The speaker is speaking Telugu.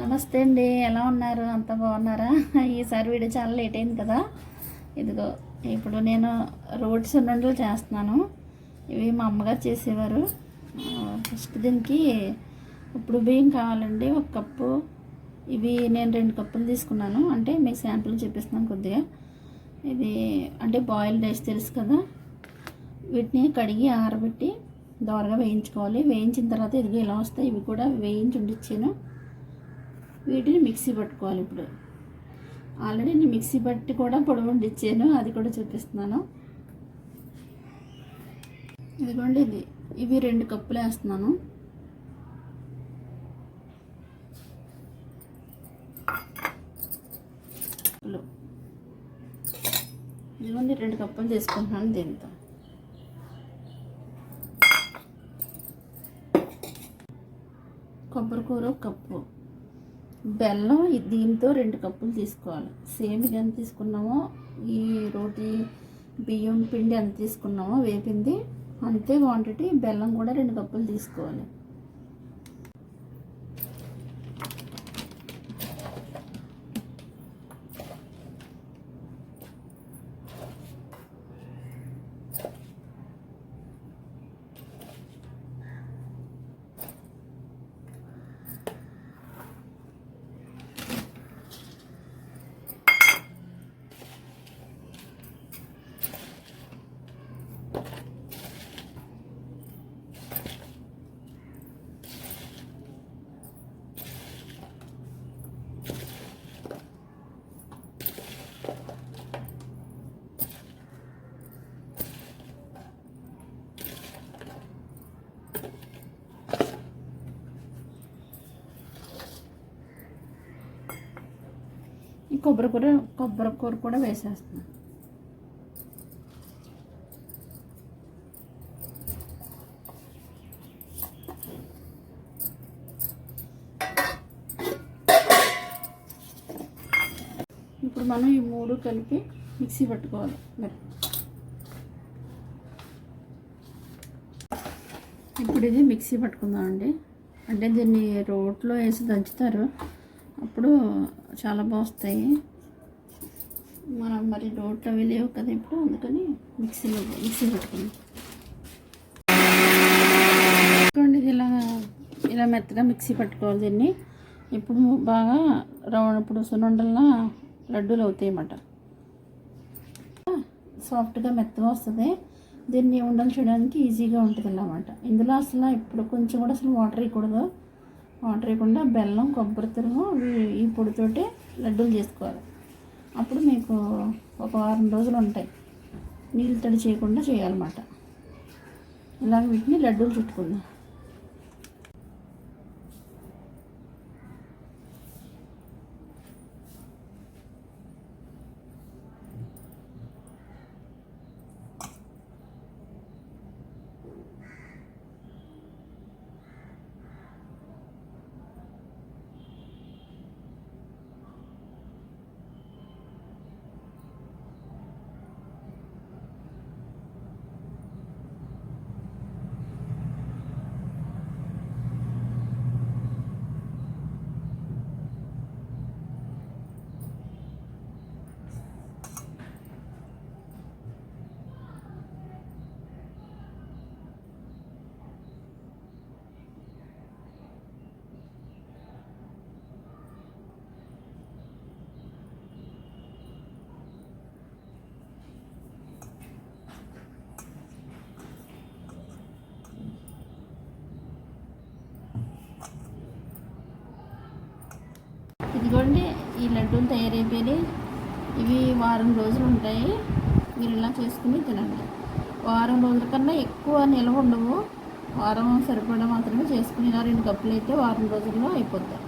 నమస్తే అండి, ఎలా ఉన్నారు? అంత బాగున్నారా? ఈసారి వీడియో చాలా లేట్ అయింది కదా. ఇదిగో ఇప్పుడు నేను రోటి సున్నుండలు చేస్తున్నాను. ఇవి మా అమ్మగారు చేసేవారు. ఫస్ట్ దీనికి ఇప్పుడు బియ్యం కావాలండి, 1 కప్పు. ఇవి నేను 2 కప్పులు తీసుకున్నాను. అంటే మీకు శాంపుల్ చూపిస్తున్నాను కొద్దిగా. ఇది అంటే బాయిల్డ్ రైస్ తెలుసు కదా. వీటిని కడిగి ఆరబెట్టి దోరగా వేయించుకోవాలి. వేయించిన తర్వాత ఇదిగో ఇలా వస్తాయి. ఇవి కూడా వేయించి ఉండిచ్చాను. వీటిని మిక్సీ పట్టుకోవాలి. ఇప్పుడు ఆల్రెడీ నేను మిక్సీ పట్టి కూడా పొడి వండిచ్చాను, అది కూడా చూపిస్తున్నాను. ఇదిగోండి, ఇవి 2 కప్పులు వేస్తున్నాను. ఇదిగోండి 2 కప్పులు తీసుకుంటున్నాను. దీంతో కొబ్బరికూర 1 కప్పు, బెల్లం దీంతో 2 కప్పులు తీసుకోవాలి. సేమ్ ఇది ఎంత తీసుకున్నామో, ఈ రోటి బియ్యం పిండి ఎంత తీసుకున్నామో వేపింది అంతే క్వాంటిటీ బెల్లం కూడా 2 కప్పులు తీసుకోవాలి. ఈ కొబ్బరికూర కూడా వేసేస్తున్నాను. ఇప్పుడు మనం ఈ 3 కలిపి మిక్సీ పట్టుకోవాలి. ఇప్పుడు ఇది మిక్సీ పట్టుకుందామండి. అంటే దీన్ని రోట్లో వేసి దంచుతారు, అప్పుడు చాలా బాగుస్తాయి. మనం మరి రోట్లో అవి లేవు కదా ఇప్పుడు, అందుకని మిక్సీ పెట్టుకుందాం. ఇది ఇలా మెత్తగా మిక్సీ పట్టుకోవాలి దీన్ని. ఇప్పుడు బాగా ఇప్పుడు సున్నుండల్లా లడ్డూలు అవుతాయి అన్నమాట. సాఫ్ట్గా మెత్తగా వస్తుంది. దీన్ని ఉండలు చేయడానికి ఈజీగా ఉంటుంది అన్నమాట. ఇందులో అసలు ఇప్పుడు కొంచెం కూడా అసలు వాటర్ వేయకూడదు. వాటర్ వేయకుండా బెల్లం, కొబ్బరి తురుము ఈ పొడితోటి లడ్డూలు చేసుకోవాలి. అప్పుడు మీకు ఒక వారం రోజులు ఉంటాయి. నీళ్ళు తడి చేయకుండా చేయాలన్నమాట. ఇలాగ వీటిని లడ్డూలు చుట్టుకుందాం. ఇదిగోండి, ఈ లడ్డూలు తయారైపోయి ఇవి వారం రోజులు ఉంటాయి. మీరు ఇలా చేసుకుని తినండి. వారం రోజుల కన్నా ఎక్కువ నిల్వ ఉండవు. వారం సరిపడా మాత్రమే చేసుకుని ఇలా 2 కప్పులు అయితే వారం రోజుల్లో అయిపోతాయి.